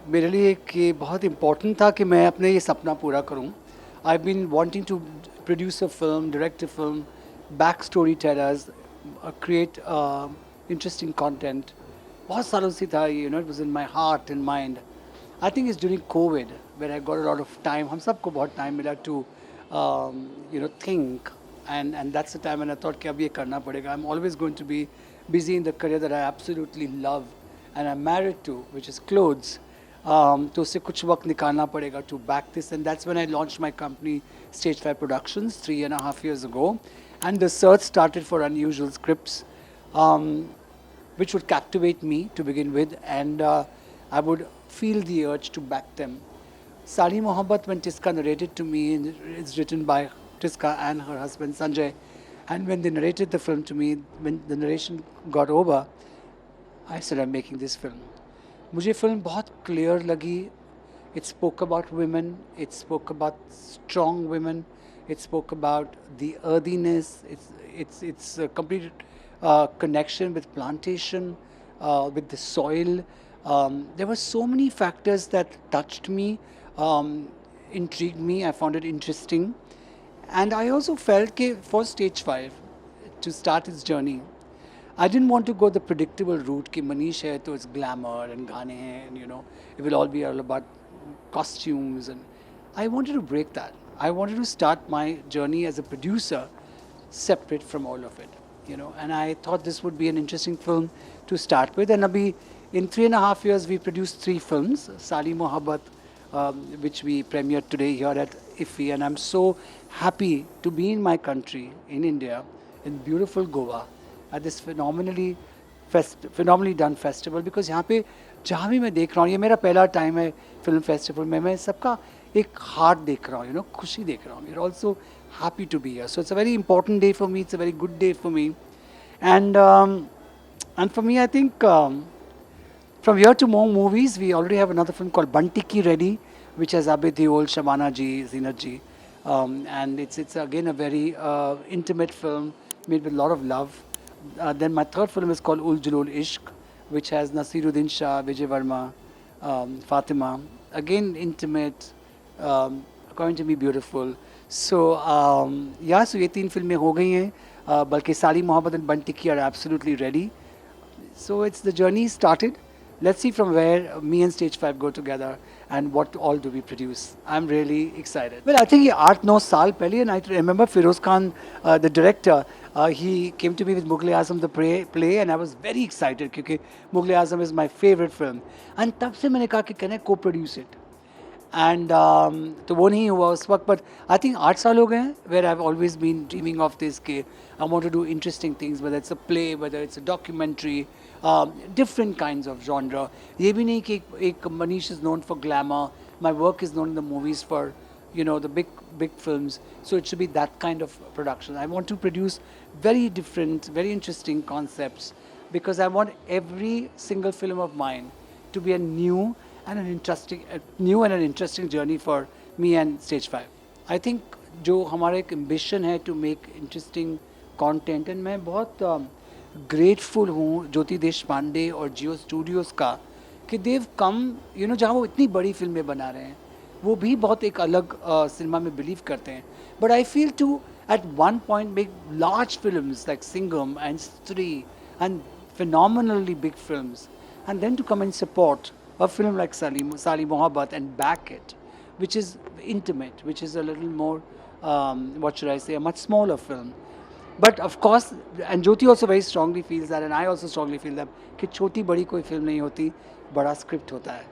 मेरे लिए कि बहुत इम्पोर्टेंट था कि मैं अपने ये सपना पूरा करूं। I been wanting to produce a film, direct a film, back story tellers, create interesting content. बहुत सालों से था ये, it was in my heart and mind. I think it's during COVID where I got a lot of time. हम सबको बहुत time मिला to think, and that's the time when I thought कि अब ये करना पड़ेगा. I'm always going to be busy in the career that I absolutely love and I'm married to, which is clothes. तो उससे कुछ वक्त निकालना पड़ेगा to back this, and that's when I launched my company Stage 5 Productions 3.5 years ago, and the search started for unusual scripts, um, which would captivate me to begin with, and I would feel the urge to back them. Sali Mohabbat, when Tiska narrated to me, it's written by Tiska and her husband Sanjay, and when they narrated the film to me, when the narration got over, I said, I'm making this film. मुझे film बहुत clear लगी. It spoke about women, it spoke about strong women, it spoke about the earthiness, it's a complete connection with plantation, with the soil. There were so many factors that touched me, um, intrigued me. I found it interesting, and I also felt that for Stage 5 to start its journey, I didn't want to go the predictable route कि मनीष है तो it's glamour and गाने हैं, and it will all be all about costumes, and I wanted to break that. I wanted to start my journey as a producer separate from all of it, and I thought this would be an interesting film to start with. And abhi, in 3.5 years we produced 3 films. Sali Mohabbat, which we premiered today here at IFFI, and I'm so happy to be in my country, in India, in beautiful Goa, at this phenomenally done festival, because यहाँ पे जहाँ भी मैं देख रहा हूँ, ये मेरा पहला टाइम है फिल्म फेस्टिवल में, मैं सबका एक हार्ट देख रहा हूँ, खुशी देख रहा हूँ. We're also happy to be here. So it's a very important day for me. It's a very good day for me, and for me, I think from here to more movies, we already have another film called Bantiki ready, which has Abhay Deol, Shabana ji, Zinat ji, and it's again a very intimate film made with a lot of love. Then my third film is called Ul Julul Ishq, which has Nasiruddin Shah, Vijay Verma, Fatima. Again, intimate, going to be beautiful. So, yeah, so ये 3 फिल्में हो गई हैं, बल्कि साली मोहब्बत and Bantiki are absolutely ready. So it's the journey started. Let's see from where me and Stage 5 go together and what all do we produce. I'm really excited. Well, I think 8-9 साल पहले, and I remember Feroz Khan, the director, he came to me with Mughal Azam the play, and I was very excited because Mughal Azam is my favorite film. And तब से मैंने कहा कि can I co-produce it? And तो वो नहीं हुआ उस वक्त, बट आई थिंक 8 साल हो गए हैं where I always been dreaming of this के I want to do interesting things, whether it's a play, whether it's a documentary, different kinds of genre. ये भी नहीं कि एक Manish is known for glamour, my work is known in the movies for the big films. So it should be that kind of production. I want to produce very different, very interesting concepts, because I want every single film of mine to be a new and an interesting journey for me and Stage 5. I think जो हमारा एक ambition है to make interesting content, and मैं बहुत grateful हूँ ज्योति देश पांडे और जियो Studios का कि they've come, जहाँ वो इतनी बड़ी फिल्में बना रहे हैं, वो भी बहुत एक अलग सिनेमा में बिलीव करते हैं. But I feel to at one point make large films like Singham and Stree and phenomenally big films, and then to come and support a film like Sali Mohabbat and back it, which is intimate, which is a little more, what should I say, a much smaller film. But of course, and Jyoti also very strongly feels that, and I also strongly feel that कि छोटी बड़ी कोई film नहीं होती, बड़ा script होता है.